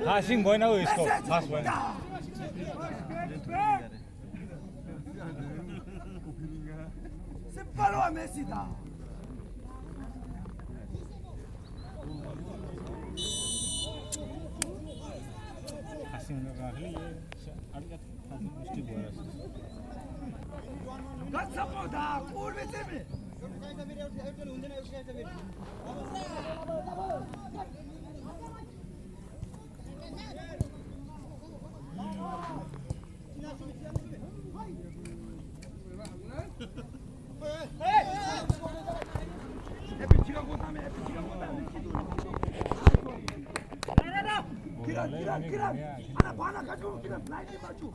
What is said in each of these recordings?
Passing boy na isko pass boy Sepalo a Messi da. passing राखले ये अलिकति passing mistake भयो Gatsapota, kurve semi. Kiran, anak panah kaju, kiran fly di maju.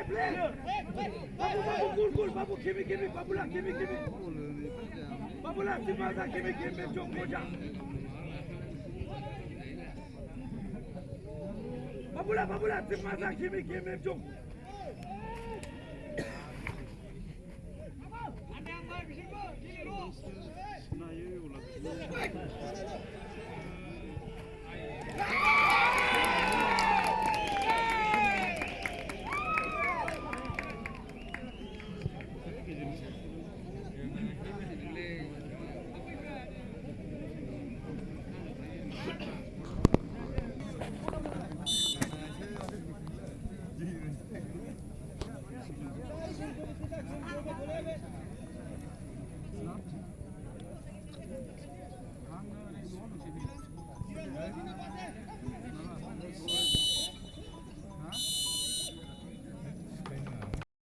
Play. Babu, babu, kimi, babula, kimi. Babula, timaza, kimi, jom moja. Babula, timaza, kimi, jom.